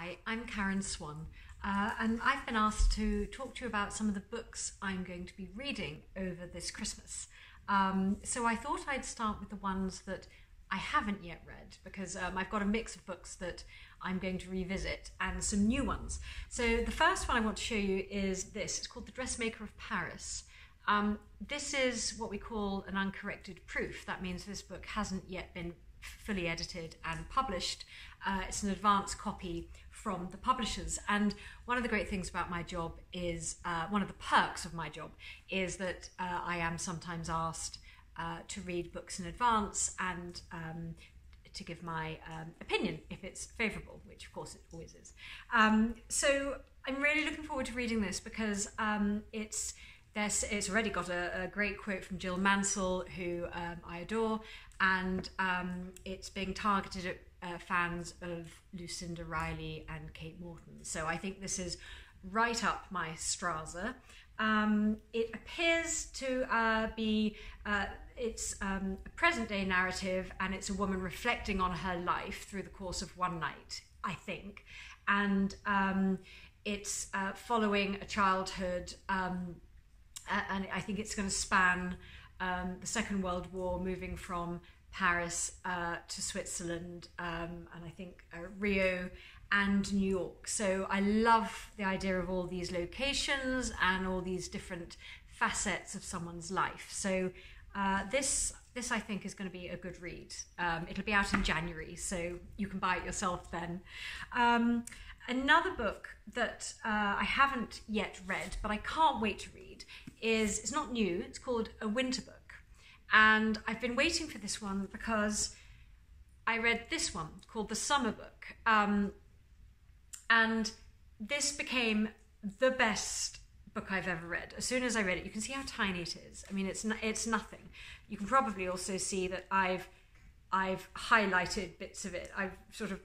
Hi, I'm Karen Swan, and I've been asked to talk to you about some of the books I'm going to be reading over this Christmas. So I thought I'd start with the ones that I haven't yet read, because I've got a mix of books that I'm going to revisit and some new ones. So the first one I want to show you is this. It's called The Dressmaker of Paris. This is what we call an uncorrected proof. That means this book hasn't yet been fully edited and published. It's an advance copy from the publishers, and one of the great things about my job is, one of the perks of my job is that I am sometimes asked to read books in advance and to give my opinion if it's favourable, which of course it always is. So I'm really looking forward to reading this because it's already got a great quote from Jill Mansell, who I adore, and it's being targeted at fans of Lucinda Riley and Kate Morton. So I think this is right up my Strasser. It appears to be it's a present-day narrative, and it's a woman reflecting on her life through the course of one night, I think, and it's following a childhood. And I think it's going to span the Second World War, moving from Paris to Switzerland, and I think Rio and New York. So I love the idea of all these locations and all these different facets of someone's life. So this I think is going to be a good read. It'll be out in January, so you can buy it yourself then. Another book that I haven't yet read, but I can't wait to read, it's not new, it's called A Winter Book. And I've been waiting for this one because I read this one called The Summer Book. And this became the best book I've ever read. As soon as I read it, you can see how tiny it is. I mean, it's nothing. You can probably also see that I've highlighted bits of it. I've sort of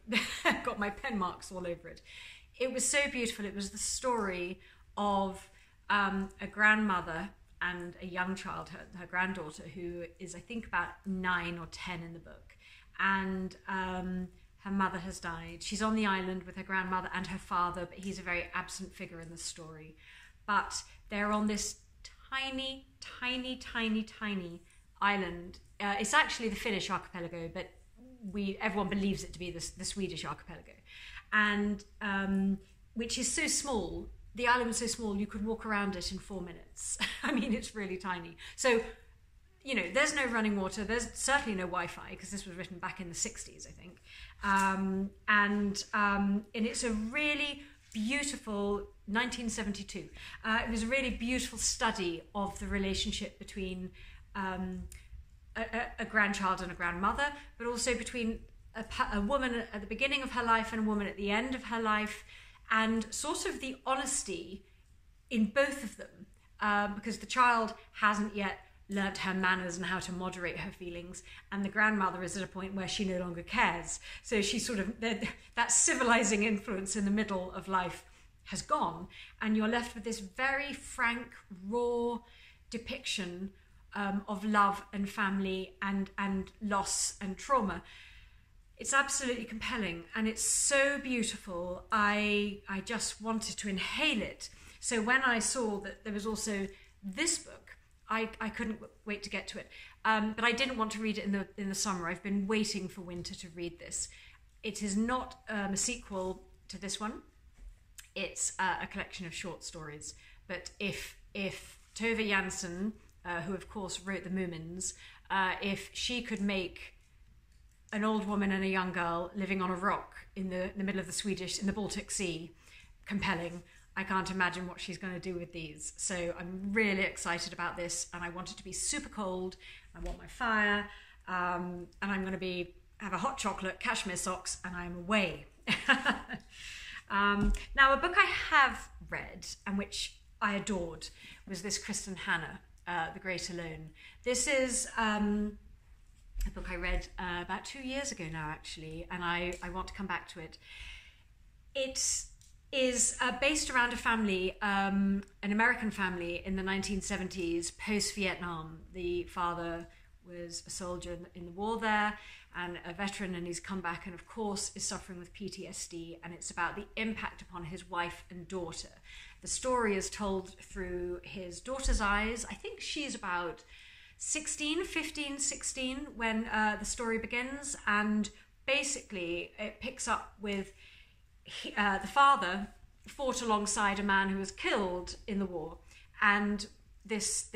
got my pen marks all over it. It was so beautiful. It was the story of a grandmother and a young child, her granddaughter, who is, I think, about 9 or 10 in the book. And her mother has died. She's on the island with her grandmother and her father, but he's a very absent figure in the story. But they're on this tiny, tiny, tiny, tiny island. It's actually the Finnish archipelago, but everyone believes it to be the Swedish archipelago, and which is so small. The island was so small you could walk around it in 4 minutes. I mean, it's really tiny. So, you know, there's no running water. There's certainly no Wi-Fi, because this was written back in the 60s, I think. And it's a really beautiful 1972. It was a really beautiful study of the relationship between a grandchild and a grandmother, but also between a woman at the beginning of her life and a woman at the end of her life, and sort of the honesty in both of them, because the child hasn't yet learnt her manners and how to moderate her feelings, and the grandmother is at a point where she no longer cares. So she's sort of, that civilizing influence in the middle of life has gone, and you're left with this very frank, raw depiction of love and family and loss and trauma. It's absolutely compelling, and it's so beautiful. I just wanted to inhale it. So when I saw that there was also this book, I couldn't wait to get to it. But I didn't want to read it in the summer. I've been waiting for winter to read this. It is not a sequel to this one. It's a collection of short stories. But if Tove Jansson, who of course wrote The Moomins, if she could make an old woman and a young girl living on a rock in the middle of in the Baltic Sea compelling, I can't imagine what she's going to do with these. So I'm really excited about this, and I want it to be super cold. I want my fire, and I'm going to have a hot chocolate, cashmere socks, and I'm away. Now, a book I have read and which I adored was this Kristen Hanna, The Great Alone. This is a book I read about 2 years ago now, actually, and I want to come back to it. It is based around a family, an American family in the 1970s, post-Vietnam. The father was a soldier in the war there, and a veteran, and he's come back and of course is suffering with PTSD, and it's about the impact upon his wife and daughter. The story is told through his daughter's eyes. I think she's about 16 when the story begins, and basically it picks up with the father fought alongside a man who was killed in the war, and this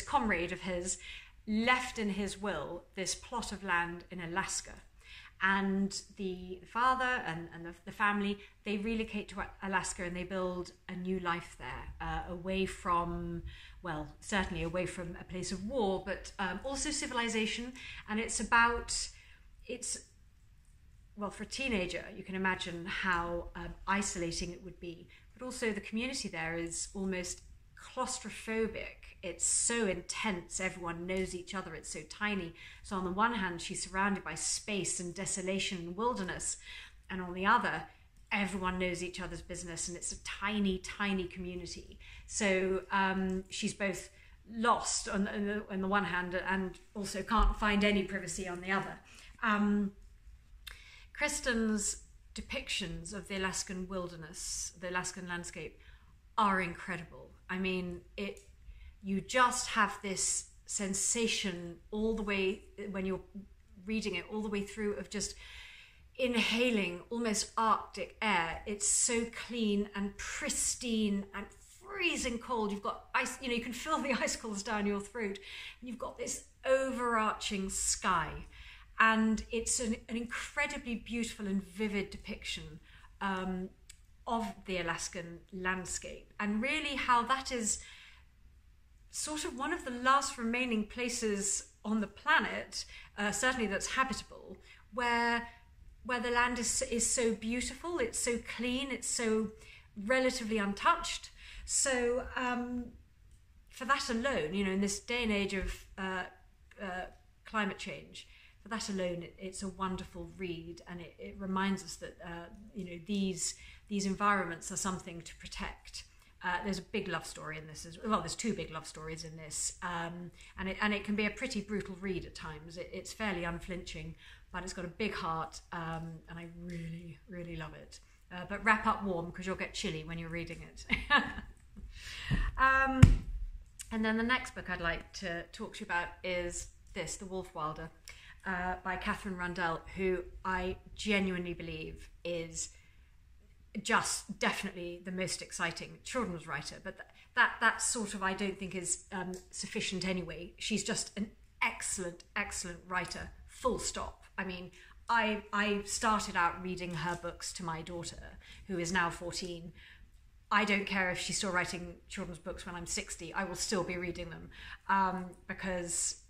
comrade of his left in his will this plot of land in Alaska, and the father and the family, they relocate to Alaska and they build a new life there, away from, well, certainly away from a place of war, but also civilization. And well, for a teenager, you can imagine how isolating it would be. But also the community there is almost claustrophobic. It's so intense. Everyone knows each other. It's so tiny. So on the one hand, she's surrounded by space and desolation and wilderness. And on the other, everyone knows each other's business. And it's a tiny, tiny community. So she's both lost on the one hand and also can't find any privacy on the other. Kristen's depictions of the Alaskan wilderness, the Alaskan landscape, are incredible. I mean, you just have this sensation all the way, when you're reading it, all the way through, of just inhaling almost Arctic air. It's so clean and pristine and freezing cold. You've got ice, you can feel the icicles down your throat. And you've got this overarching sky. And it's an incredibly beautiful and vivid depiction of the Alaskan landscape, and really how that is sort of one of the last remaining places on the planet, certainly that's habitable, where the land is so beautiful, it's so clean, it's so relatively untouched. So for that alone, in this day and age of climate change, for that alone, it's a wonderful read, and it reminds us that these environments are something to protect. There's a big love story in this as well. There's two big love stories in this, and it can be a pretty brutal read at times. It's fairly unflinching, but it's got a big heart, and I really, really love it. But wrap up warm, because you'll get chilly when you're reading it. And then the next book I'd like to talk to you about is this, The Wolf Wilder, by Catherine Rundell, who I genuinely believe is just definitely the most exciting children's writer. But that sort of, I don't think, is sufficient anyway. She's just an excellent, excellent writer, full stop. I mean, I started out reading her books to my daughter, who is now 14. I don't care if she's still writing children's books when I'm 60. I will still be reading them, because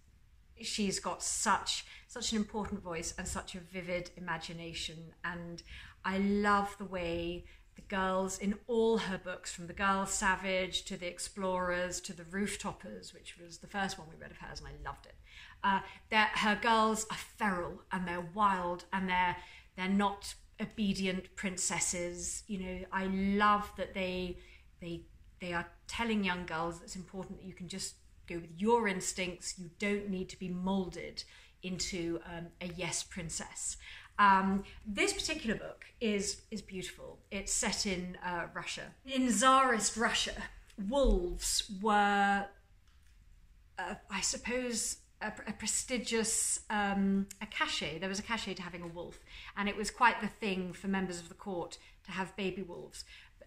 she's got such an important voice and such a vivid imagination. And I love the way the girls in all her books, from the Girl Savage to the Explorers to the Rooftoppers, which was the first one we read of hers, and I loved it. Her girls are feral and they're wild, and they're not obedient princesses. I love that they are telling young girls it's important that you can just go with your instincts. You don't need to be molded into a yes princess. This particular book is beautiful. It's set in Russia. In Tsarist Russia, wolves were, I suppose, a prestigious a cachet. There was a cachet to having a wolf, and it was quite the thing for members of the court to have baby wolves.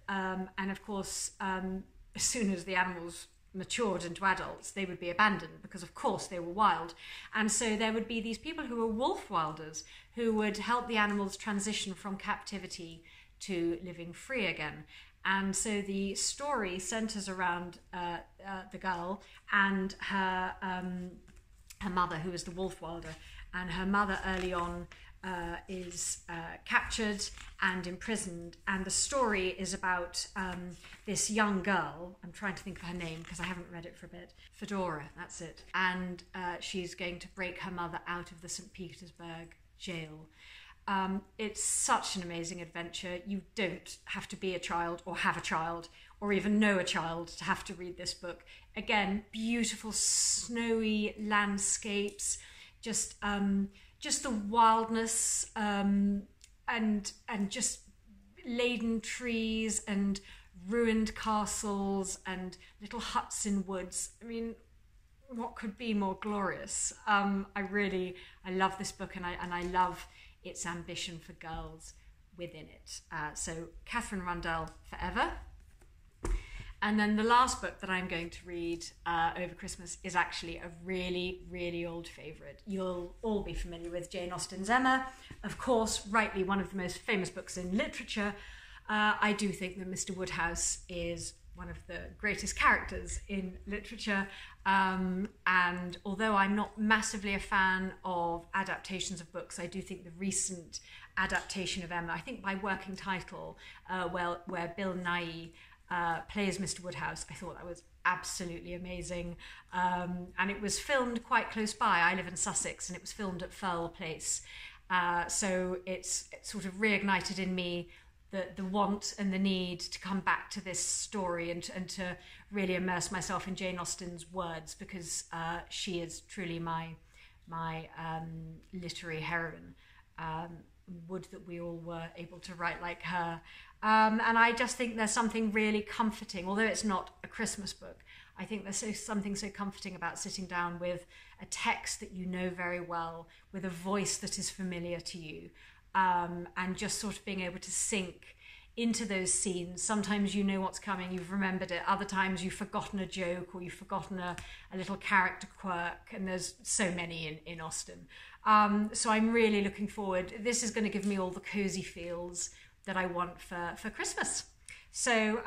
And of course, as soon as the animals matured into adults, they would be abandoned, because of course they were wild. And so there would be these people who were wolf wilders who would help the animals transition from captivity to living free again. And so the story centers around the girl and her mother, who is the wolf wilder. And her mother early on is captured and imprisoned, and the story is about this young girl. I'm trying to think of her name because I haven't read it for a bit. Fedora, that's it. And she's going to break her mother out of the St. Petersburg jail. It's such an amazing adventure. You don't have to be a child or have a child or even know a child to have to read this book. Again, beautiful snowy landscapes, just the wildness, and just laden trees and ruined castles and little huts in woods. I mean, what could be more glorious? I love this book, and I love its ambition for girls within it. So Catherine Rundell, Forever. And then the last book that I'm going to read over Christmas is actually a really, really old favourite. You'll all be familiar with Jane Austen's Emma. Of course, rightly one of the most famous books in literature. I do think that Mr. Woodhouse is one of the greatest characters in literature. And although I'm not massively a fan of adaptations of books, I do think the recent adaptation of Emma, I think by working title, where Bill Nighy plays Mr. Woodhouse, I thought that was absolutely amazing. And it was filmed quite close by. I live in Sussex, and it was filmed at Firle Place. So it's sort of reignited in me the want and the need to come back to this story and to really immerse myself in Jane Austen's words, because she is truly my literary heroine. Would that we all were able to write like her. And I just think there's something really comforting, although it's not a Christmas book. I think there's something so comforting about sitting down with a text that you know very well, with a voice that is familiar to you, and just sort of being able to sink into those scenes. Sometimes you know what's coming, you've remembered it. Other times you've forgotten a joke, or you've forgotten a little character quirk, and there's so many in Austen. So I'm really looking forward. This is going to give me all the cozy feels that I want for Christmas. So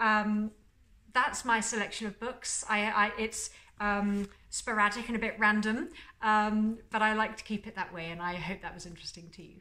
that's my selection of books. It's sporadic and a bit random, but I like to keep it that way, and I hope that was interesting to you.